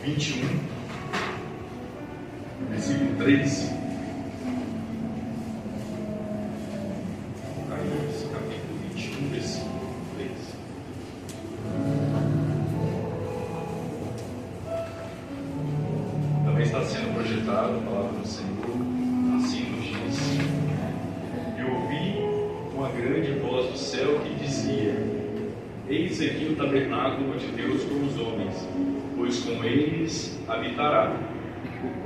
21, versículo 3. Apocalipse, capítulo 21, versículo 3. Também está sendo projetado a palavra do Senhor, assim nos diz: e ouvi uma grande voz do céu que dizia: eis aqui o tabernáculo de Deus com os homens, pois com eles habitará,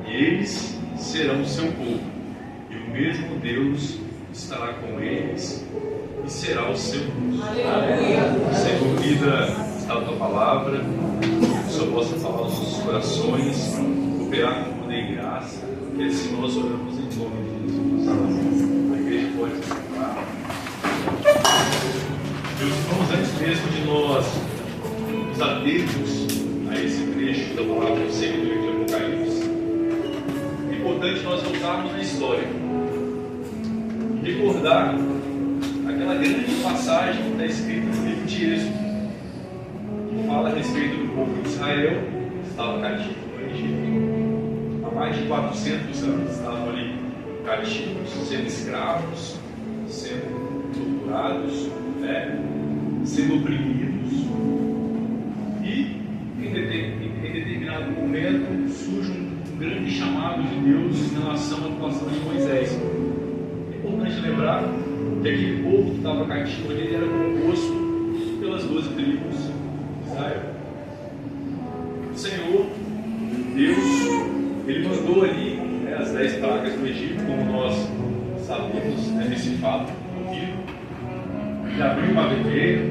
e eles serão o seu povo, e o mesmo Deus estará com eles e será o seu Deus. Sem dúvida, está a tua palavra, que o Senhor possa falar aos nossos corações, operar com poder e graça, que assim nós oramos em nome de Jesus. A igreja pode se separar. Meus irmãos, antes mesmo de nós nos atermos a esse trecho da palavra do Senhor de Apocalipse, é importante nós voltarmos na história e recordar aquela grande passagem que está escrita no livro de Êxodo, que fala a respeito do povo de Israel, que estava cativo no Egito. Há mais de 400 anos estavam ali cativos, sendo escravos, sendo torturados, sendo oprimidos. E em determinado momento surge um grande chamado de Deus em relação à atuação de Moisés. É importante lembrar que aquele povo que estava cativo ele era composto pelas 12 tribos de Israel. O Senhor, Deus, ele mandou ali as 10 pragas do Egito, como nós sabemos nesse fato ocorrido. Ele abriu o mar vermelho,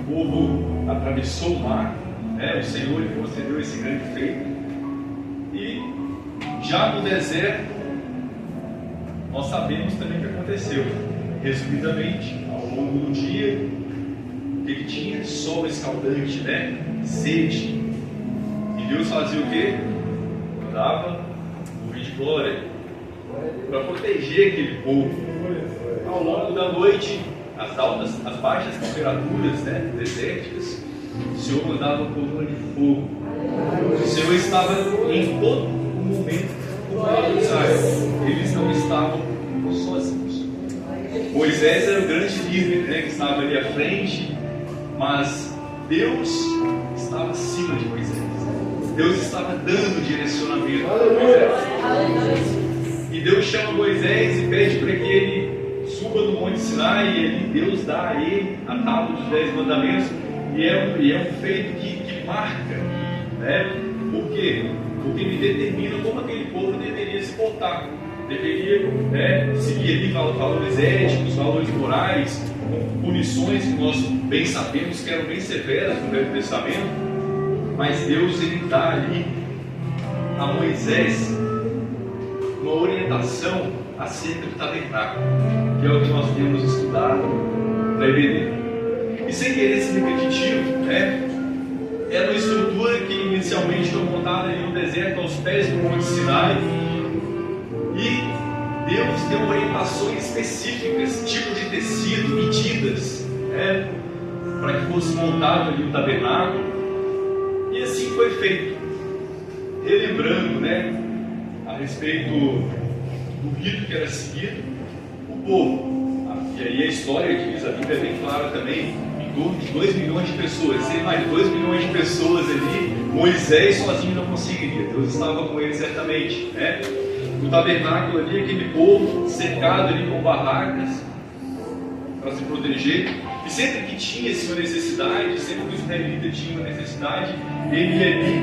o povo atravessou o mar, o Senhor lhe concedeu esse grande feito. E já no deserto, nós sabemos também o que aconteceu. Resumidamente, ao longo do dia, o que tinha? Sol escaldante, sede. E Deus fazia o quê? Dava nuvem de glória para proteger aquele povo. Ao longo da noite, as baixas temperaturas desérticas, o Senhor mandava coluna de fogo. O Senhor estava em todo momento com o povo de Israel. Eles não estavam sozinhos. Moisés era o grande líder, que estava ali à frente, mas Deus estava acima de Moisés. Deus estava dando direcionamento para Moisés. E Deus chama Moisés e pede para que ele suba no Monte Sinai, e ali Deus dá a ele a tábua dos 10 mandamentos, e é um feito que marca, Por quê? Porque ele determina como aquele povo deveria se portar. Deveria seguir ali valores éticos, valores morais, com punições que nós bem sabemos que eram bem severas no Velho Testamento, mas Deus ele dá ali a Moisés uma orientação acerca do tabernáculo, que é o que nós temos estudado na EBD. E sem querer ser repetitivo, era uma estrutura que inicialmente foi montada ali no deserto, aos pés do Monte Sinai. E Deus deu orientações específicas, tipo de tecido, medidas, para que fosse montado ali o tabernáculo. E assim foi feito. Relembrando, a respeito do rito que era seguido, o povo, e aí a história diz, a Bíblia é bem clara também, em torno de 2 milhões de pessoas. Sem mais de 2 milhões de pessoas ali, Moisés sozinho não conseguiria. Deus estava com ele certamente, No tabernáculo ali, aquele povo cercado ali com barracas para se proteger. E sempre que tinha uma necessidade, sempre que o israelita tinha uma necessidade, ele ia ali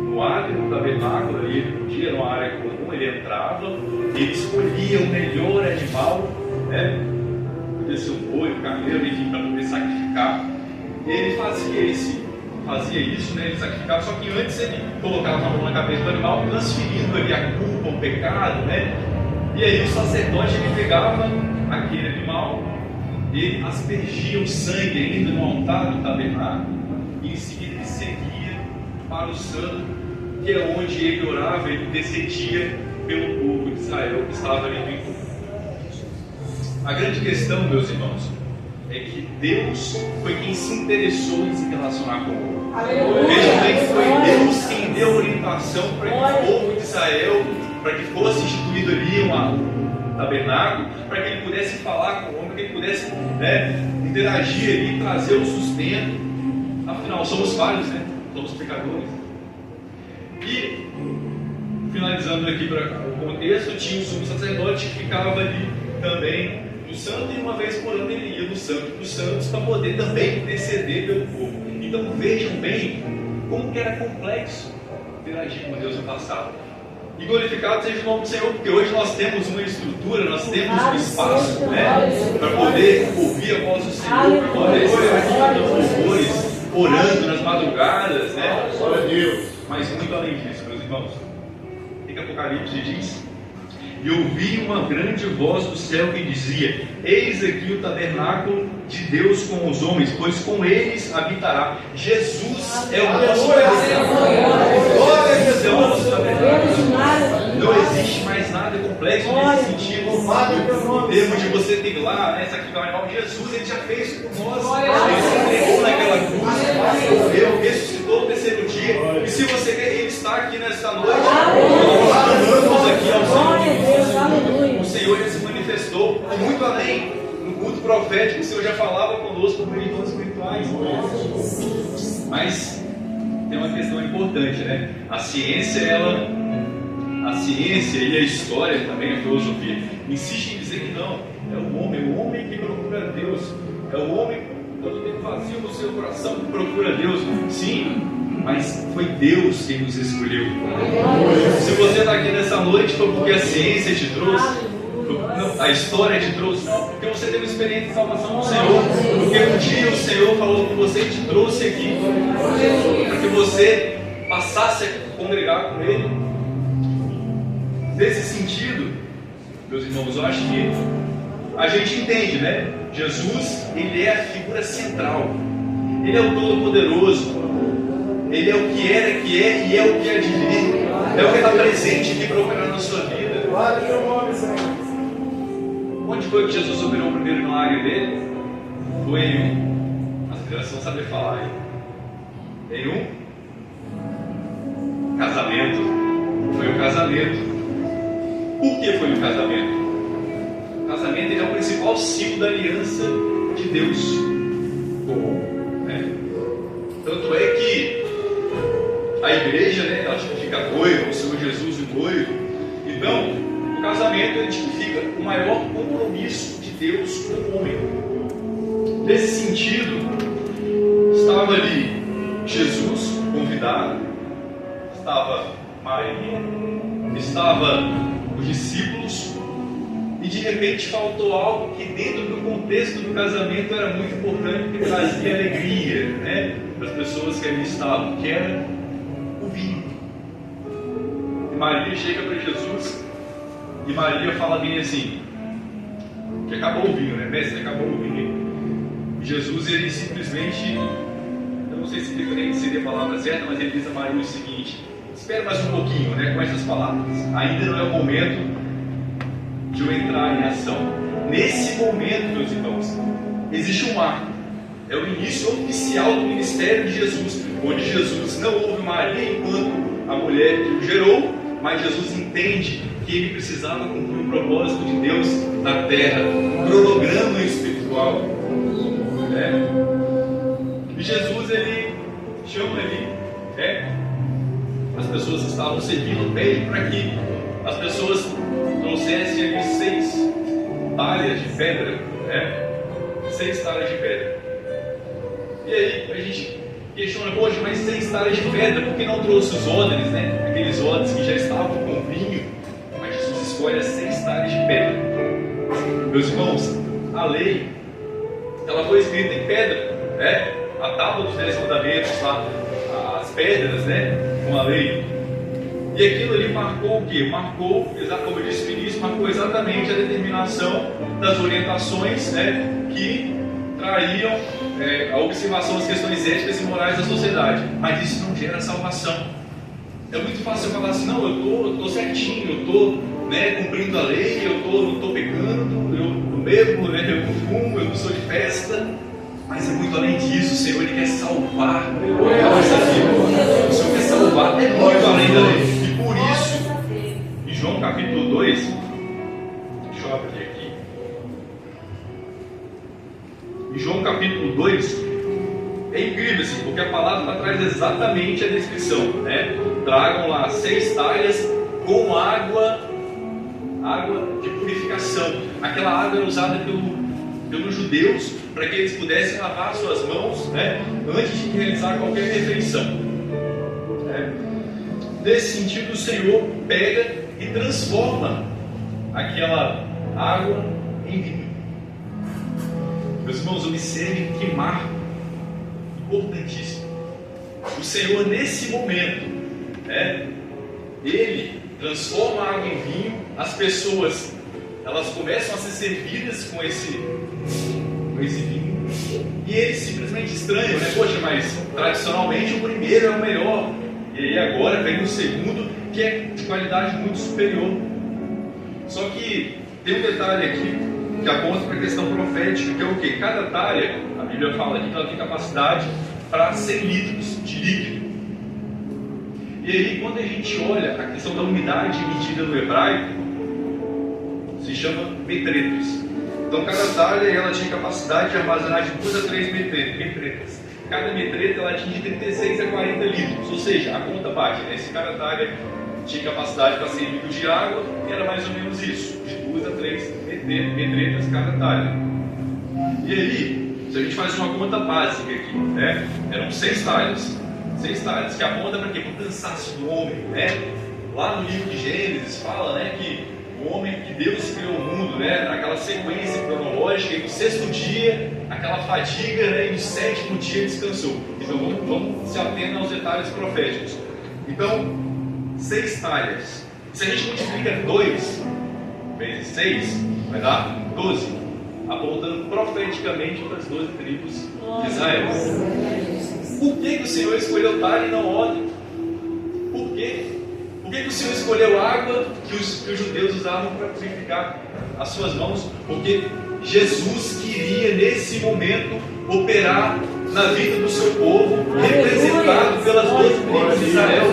no átrio, no tabernáculo, ali ele podia, numa área comum, ele entrava, ele escolhia o melhor animal, podia ser um boi, um carneiro, enfim, para poder sacrificar. Ele fazia isso, ele sacrificava, só que antes ele colocava a mão na cabeça do animal, transferindo ali a culpa, o pecado, E aí o sacerdote ele pegava aquele animal, ele aspergia o sangue ainda no altar do tabernáculo, e em seguida ele seguia para o santo, que é onde ele orava, ele intercedia pelo povo de Israel que estava ali no encontro. A grande questão, meus irmãos, é que Deus foi quem se interessou em se relacionar com o povo. Veja bem que foi Deus quem deu orientação para que o povo de Israel, para que fosse instituído ali um tabernáculo, para que ele pudesse falar com o homem, para que ele pudesse interagir ali, trazer o sustento. Afinal, somos falhos, né? Somos pecadores. E, finalizando aqui para o contexto, tinha o sumo sacerdote que ficava ali também no santo, e uma vez por ano ele ia no santo dos santos para poder também interceder pelo povo. Então vejam bem como que era complexo interagir com Deus no passado. E glorificado seja o nome do Senhor, porque hoje nós temos uma estrutura, nós temos um espaço, para poder ouvir a voz do Senhor, para poder estar nos louvores, orando nas madrugadas, né? Glória a Deus. Mas muito além disso, meus irmãos, o que Apocalipse diz? E ouvi uma grande voz do céu que dizia: eis aqui o tabernáculo de Deus com os homens, pois com eles habitará. Jesus é o nosso tabernáculo. Jesus é o nosso tabernáculo. Não existe mais nada complexo nesse sentido. Em termos de você ter lá, essa aqui vai mal. Jesus, ele já fez por nós. Ele se entregou naquela cruz, morreu, ressuscitou no terceiro dia. E se você quer, ele está aqui nesta noite. Nós clamamos aqui ao Senhor. O Senhor já se manifestou muito além. No culto profético, o Senhor já falava conosco por meio de dons espirituais. Mas tem uma questão importante, né? A ciência e a história também, a filosofia, insistem em dizer que não. É o homem que procura Deus. É o homem, quando tem vazio no seu coração, que procura Deus. Sim, mas foi Deus quem nos escolheu. Se você está aqui nessa noite, foi porque a ciência te trouxe, não, a história te trouxe, não, porque você teve experiência de salvação do Senhor, porque um dia o Senhor falou com você e te trouxe aqui, para que você passasse a congregar com Ele. Nesse sentido, meus irmãos, eu acho que a gente entende, né? Jesus, ele é a figura central, ele é o Todo-Poderoso. Ele é o que era, que é e é o que há de vir. É o que está presente aqui para operar na sua vida. Onde foi que Jesus operou o primeiro milagre dele? Foi em um. As crianças vão saber falar, hein? Em um casamento. Foi o casamento. Por que foi o casamento? O casamento, ele é o principal símbolo da aliança de Deus com o homem. Tanto é que a igreja, ela tipifica a noiva, o Senhor Jesus o noivo. Então, o casamento, ele tipifica o maior compromisso de Deus com o homem. Nesse sentido, estava ali Jesus convidado, estava Maria, estava os discípulos, e de repente faltou algo que dentro do contexto do casamento era muito importante, que trazia alegria, para as pessoas que ali estavam, que era o vinho. E Maria chega para Jesus e Maria fala bem assim, que acabou o vinho, mestre, acabou o vinho. E Jesus, ele simplesmente, eu não sei se diferente seria a palavra certa, mas ele diz a Maria o seguinte: espera mais um pouquinho, com essas palavras, ainda não é o momento de eu entrar em ação. Nesse momento, meus irmãos, existe um marco. É o início oficial do ministério de Jesus, onde Jesus não ouve Maria enquanto a mulher que o gerou, mas Jesus entende que ele precisava cumprir o propósito de Deus na terra, um cronograma espiritual. E Jesus, ele chama ali, as pessoas que estavam servindo, pede para que as pessoas trouxessem ali 6 talhas de pedra, 6 talhas de pedra. E aí a gente questiona, poxa, mas 6 talhas de pedra, por que não trouxe os odres, aqueles odres que já estavam com vinho? Mas Jesus escolhe as 6 talhas de pedra. Meus irmãos, a lei, ela foi escrita em pedra, a tábua dos 10 mandamentos, as pedras, com a lei. E aquilo ali marcou o quê? Marcou, como eu disse no início, marcou exatamente a determinação das orientações, que trariam a observação das questões éticas e morais da sociedade. Mas isso não gera salvação. É muito fácil falar assim, não, eu estou certinho, eu estou cumprindo a lei, eu não estou pecando, eu não bebo, eu não fumo, eu não sou de festa. Mas é muito além disso. O Senhor, ele quer salvar. essa vida. O Senhor quer salvar, é muito além da lei. E por isso, em João capítulo 2, deixa eu abrir aqui. Em João capítulo 2, é incrível assim, porque a palavra traz exatamente a descrição, né? Tragam lá 6 talhas com água de purificação. Aquela água era usada pelos judeus para que eles pudessem lavar suas mãos, né, antes de realizar qualquer refeição. Nesse sentido, o Senhor pega e transforma aquela água em vinho. Meus irmãos, observem que marco importantíssimo. O Senhor, nesse momento, Ele transforma a água em vinho. As pessoas, elas começam a ser servidas com esse vinho, e eles simplesmente estranham, né? Poxa, mas tradicionalmente o primeiro é o melhor, e aí agora vem o segundo, que é de qualidade muito superior. Só que tem um detalhe aqui que aponta para a questão profética, que é o que? Cada talha, a Bíblia fala aqui que ela tem capacidade para 100 litros de líquido. E aí, quando a gente olha a questão da unidade medida no hebraico, se chama metretas. Então, cada talha ela tinha capacidade de armazenar de 2 a 3 metretas. Cada metreta ela atinge 36 a 40 litros, ou seja, a conta bate, né? Se cada talha tinha capacidade para 100 litros de água, era mais ou menos isso, de 2 a 3 metretas cada talha. E aí, se a gente faz uma conta básica aqui, né? Eram 6 talhas, que aponta para quê? Para o cansaço do homem, né? Lá no livro de Gênesis fala, né, que o homem, que Deus criou o mundo, né, naquela sequência cronológica, e no 6º dia, aquela fadiga, né, e no 7º dia descansou. Então vamos se ater aos detalhes proféticos. Então, 6 talhas. Se a gente multiplica 2 vezes 6, vai dar 12, apontando profeticamente para as 12 tribos de Israel. Por que o Senhor escolheu talha e não óleo? Por quê? Por que o Senhor escolheu água que os judeus usavam para purificar as suas mãos? Porque Jesus queria, nesse momento, operar na vida do seu povo, representado pelas 12 tribos de Israel.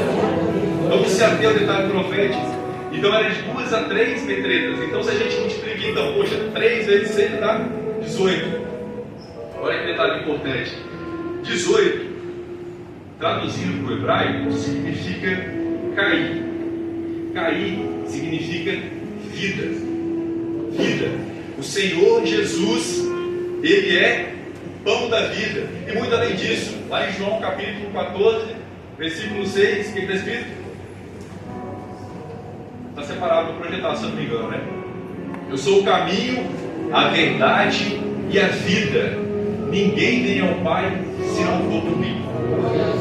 Vamos se ater ao detalhe profético. Então era de 2 a 3 metretas. Então, se a gente multiplica, então, poxa, 3 vezes 6 dá 18. Olha que detalhe importante. 18, traduzindo para o hebraico, significa cair. Cair significa vida. Vida. O Senhor Jesus, Ele é o pão da vida. E muito além disso, lá em João capítulo 14, versículo 6, o que está escrito? Está separado para projetar, se eu não me engano, né? Eu sou o caminho, a verdade e a vida. Ninguém vem ao Pai se não for por mim.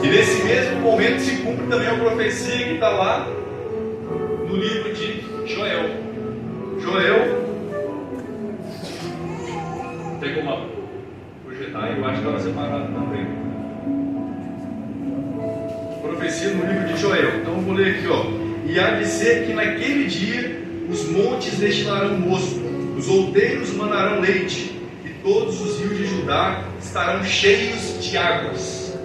E nesse mesmo momento se cumpre também a profecia que está lá no livro de Joel. Joel, tem como projetar? Eu acho que estava separado também. Profecia no livro de Joel. Então eu vou ler aqui, ó. E há de ser que naquele dia os montes destilarão mosto, os outeiros manarão leite, e todos os rios de Judá estarão cheios de águas.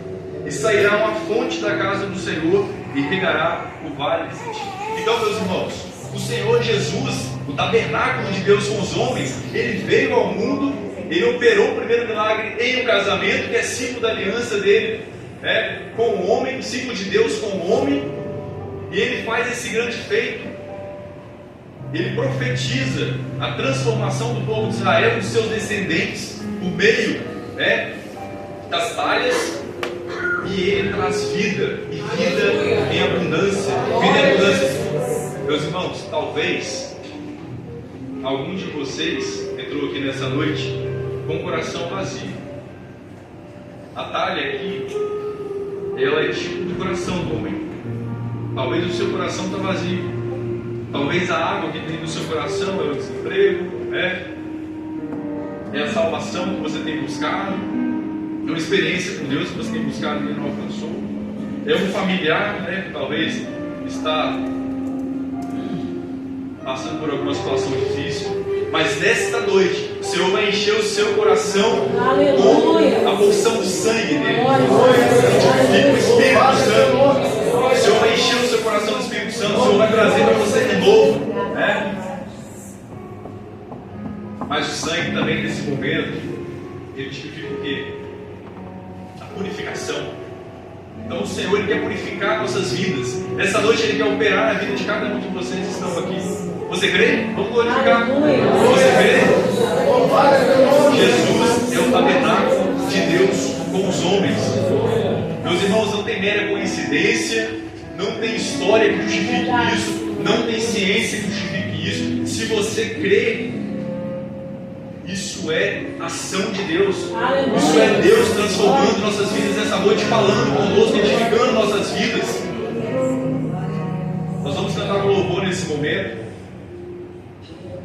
E sairá uma fonte da casa do Senhor e regará o vale de Sitim. Então, meus irmãos, o Senhor Jesus, o tabernáculo de Deus com os homens, Ele veio ao mundo, Ele operou o primeiro milagre em um casamento, que é símbolo da aliança dele, né, com o homem, o símbolo de Deus com o homem, e Ele faz esse grande feito. Ele profetiza a transformação do povo de Israel e dos seus descendentes por meio, né, das talhas, e Ele traz vida, e vida em abundância. Vida em abundância. Meus irmãos, talvez algum de vocês entrou aqui nessa noite com o coração vazio. A talha aqui, ela é tipo de coração do homem. Talvez o seu coração está vazio. Talvez a água que tem no seu coração é o desemprego, né? É a salvação que você tem buscado, é uma experiência com Deus que você tem buscado e não alcançou. É um familiar, né, que talvez está passando por alguma situação difícil. Mas nesta noite, o Senhor vai encher o seu coração com a porção do sangue dele. E o Espírito Santo. O Senhor vai encher o seu coração do Espírito Santo. O Senhor vai trazer para você de novo, né? Mas o sangue também, nesse momento, ele tipifica o quê? A purificação. Então o Senhor, Ele quer purificar nossas vidas. Nessa noite Ele quer operar na vida de cada um de vocês que estão aqui. Você crê? Vamos glorificar. Você crê? Jesus é o tabernáculo de Deus com os homens. Meus irmãos, não tem mera coincidência, não tem história que justifique isso, não tem ciência que justifique isso. Se você crê, isso é ação de Deus. Isso é Deus transformando nossas vidas nessa noite, falando conosco, edificando nossas vidas. Nós vamos cantar um louvor nesse momento. Senhor,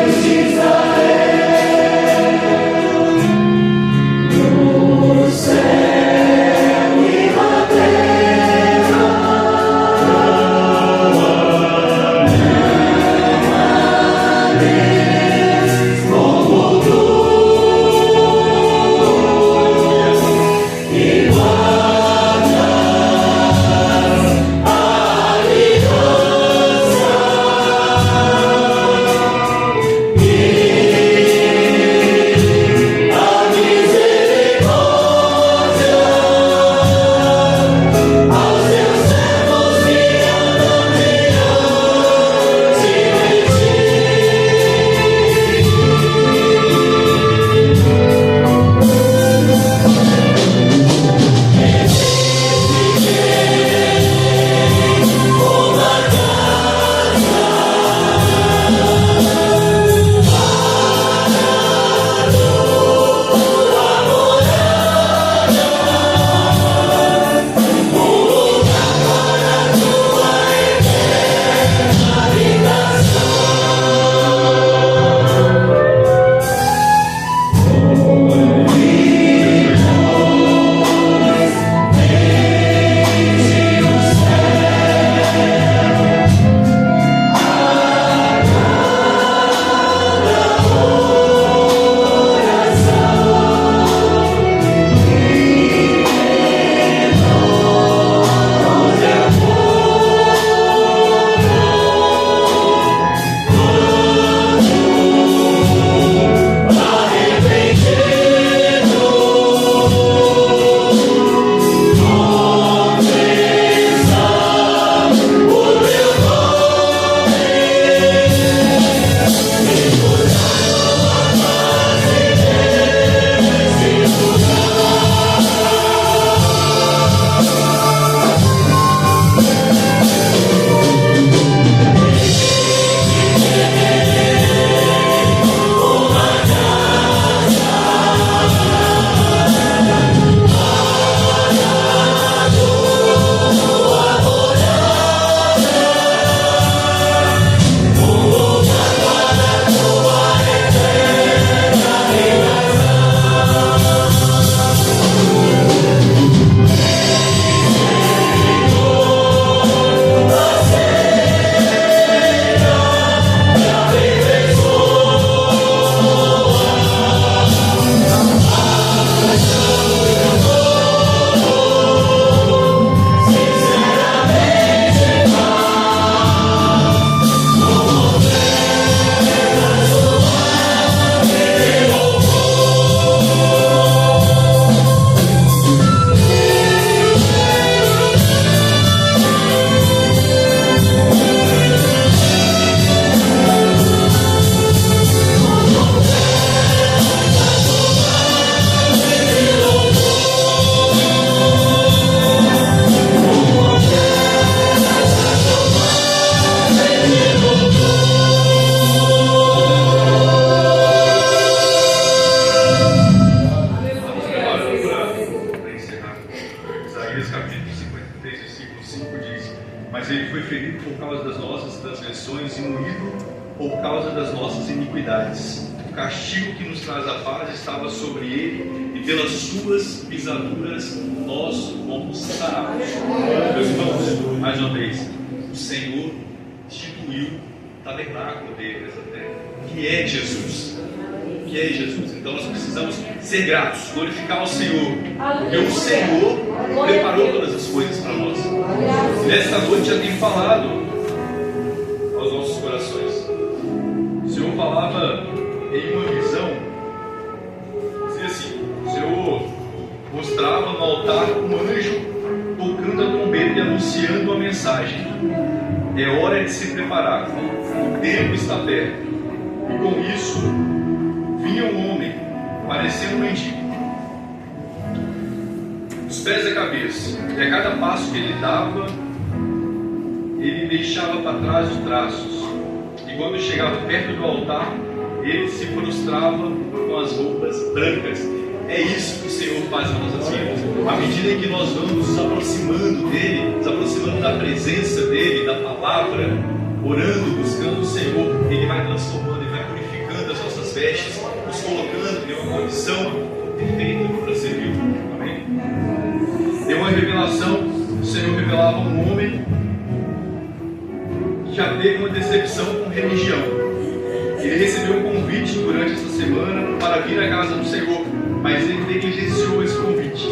Deus iniquidades. O castigo que nos traz a paz estava sobre ele, e pelas suas pisaduras nós fomos sarados. Meus irmãos, mais uma vez, o Senhor instituiu o tabernáculo dele nessa terra, que é Jesus. Que é Jesus. Então nós precisamos ser gratos, glorificar o Senhor, porque o Senhor preparou todas as coisas para nós. E nesta noite já tenho falado aos nossos corações. O Senhor falava em uma visão, dizia assim: o Senhor mostrava no altar um anjo tocando a trombeta e anunciando a mensagem: é hora de se preparar, o tempo está perto. E com isso vinha um homem, parecendo um mendigo, dos pés à cabeça, e a cada passo que ele dava, ele deixava para trás os traços, e quando chegava perto do altar, ele se prostrava com as roupas brancas. É isso que o Senhor faz nas nossas vidas. À medida em que nós vamos nos aproximando dele, nos aproximando da presença dele, da palavra, orando, buscando o Senhor, ele vai transformando, ele vai purificando as nossas vestes, nos colocando em uma condição perfeita para servir. Amém? Deu uma revelação, o Senhor revelava um homem que já teve uma decepção com religião. Ele recebeu um convite durante essa semana para vir à casa do Senhor, mas ele negligenciou esse convite.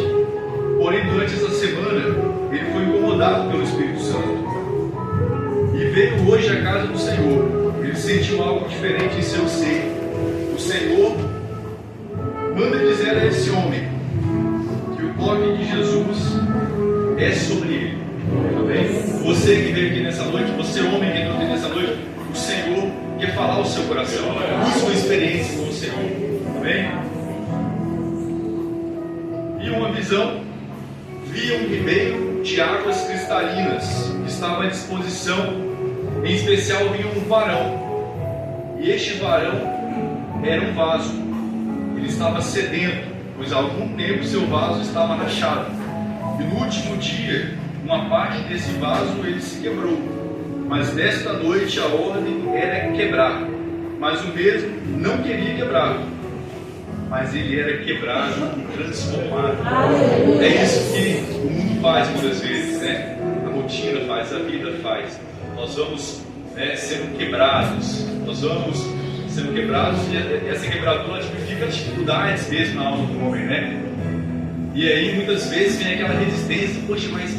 Porém, durante essa semana, ele foi incomodado pelo Espírito Santo e veio hoje à casa do Senhor. Ele sentiu algo diferente em seu ser. O Senhor manda dizer a esse homem que o toque de Jesus é sobre ele. Amém? Você que veio aqui nessa noite, você homem que entrou aqui nessa noite, o Senhor quer falar ao seu coração, a sua experiência com o Senhor. Amém? E uma visão, via um ribeiro de águas cristalinas que estava à disposição. Em especial vinha um varão, e este varão era um vaso. Ele estava sedento, pois há algum tempo seu vaso estava rachado, e no último dia uma parte desse vaso ele se quebrou. Mas desta noite a ordem era quebrar, mas o mesmo não queria quebrar, mas ele era quebrado e transformado. É isso que o mundo faz muitas vezes, né? A rotina faz, a vida faz. Nós vamos sendo quebrados, nós vamos sendo quebrados, e essa quebradura tipifica dificuldades mesmo na alma do homem, né? E aí muitas vezes vem aquela resistência: poxa, mas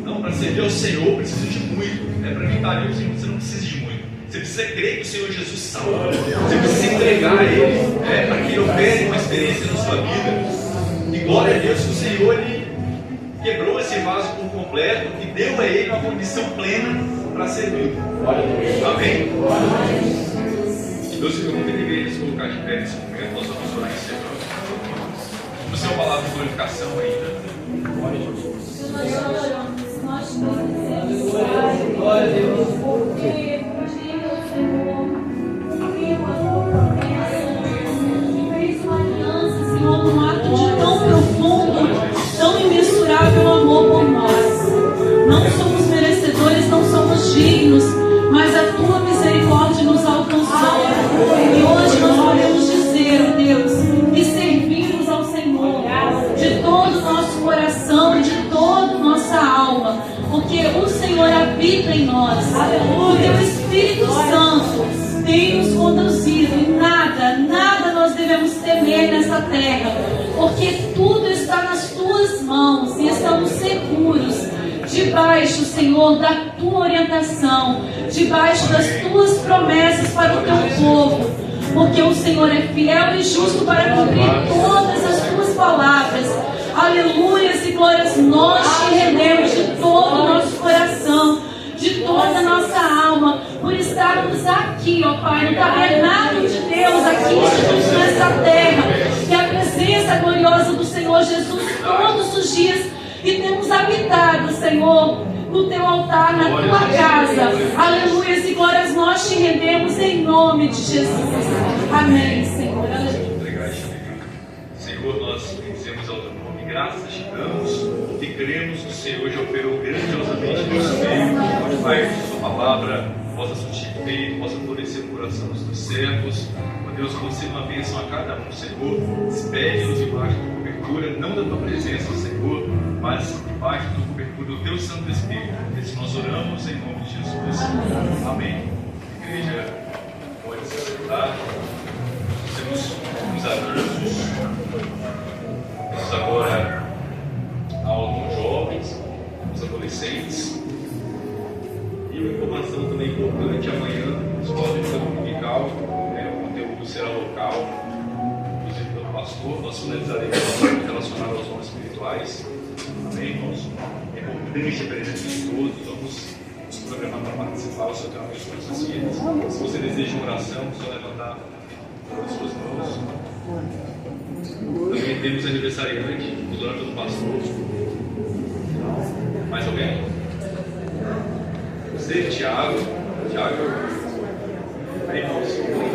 não, para servir ao Senhor eu preciso de muito, né? Para mim estar ali, você não precisa de muito. Você precisa crer que o Senhor Jesus salva, você precisa entregar a Ele, para que Ele opere uma experiência na sua vida. E glória a Deus que o Senhor Ele quebrou esse vaso por completo e deu a Ele uma condição plena para servir. Amém? Deus, eu convido a igreja a se colocar de pé nesse momento. Nós vamos orar em Senhor. Vamos ser uma palavra de glorificação ainda. Glória a Jesus. Nós conhecemos, Pai, glória a Deus, porque o Senhor cumpriu a tua promessa e fez uma aliança, Senhor, num ato de tão profundo, tão imensurável amor por nós. Não somos merecedores, não somos dignos, mas a tua misericórdia nos alcançou. E hoje nós podemos dizer, ó Deus, que servimos ao Senhor de todo o nosso coração, de toda nossa alma, porque o Senhor habita em nós. O teu Espírito Santo tem nos conduzido e nada nós devemos temer nessa terra, porque tudo está nas tuas mãos e estamos seguros debaixo, Senhor, da tua orientação, debaixo das tuas promessas para o teu povo, porque o Senhor é fiel e justo para cumprir todas as tuas palavras. Aleluias e glórias, nós te rendemos de todo o nosso coração, de toda a nossa alma, por estarmos aqui, ó Pai, no tabernáculo de Deus, aqui instituído nessa terra, que a presença gloriosa do Senhor Jesus todos os dias, e temos habitado, Senhor, no teu altar, na tua casa. Aleluias e glórias, nós te rendemos em nome de Jesus. Amém, Senhor. Senhor, nós bendizemos ao teu nome, graças te damos, e cremos que o Senhor já operou grandiosamente no nosso meio. Pai, sua palavra possa surtir efeito, possa florescer no coração dos teus servos. Ó Deus, conceda uma bênção a cada um, Senhor. Despede-nos debaixo da cobertura, não da tua presença, Senhor, mas debaixo da cobertura do teu Santo Espírito. Esse nós oramos em nome de Jesus. Amém. Igreja, pode se sentar. Temos uns avisos. Temos agora aula com jovens, os adolescentes. E uma informação também importante: amanhã, escola de educação dominical, o conteúdo será local, inclusive pelo pastor. Nós finalizaremos relacionado aos dons espirituais. Amém, irmãos? É importante a presença de todos. Vamos nos programar para participar. O Senhor tem uma vez para essas vidas. Se você deseja uma oração, só levantar as suas mãos. Também temos aniversariante, durante do pastor. Mais alguém? Você, Tiago. Aí, irmãos.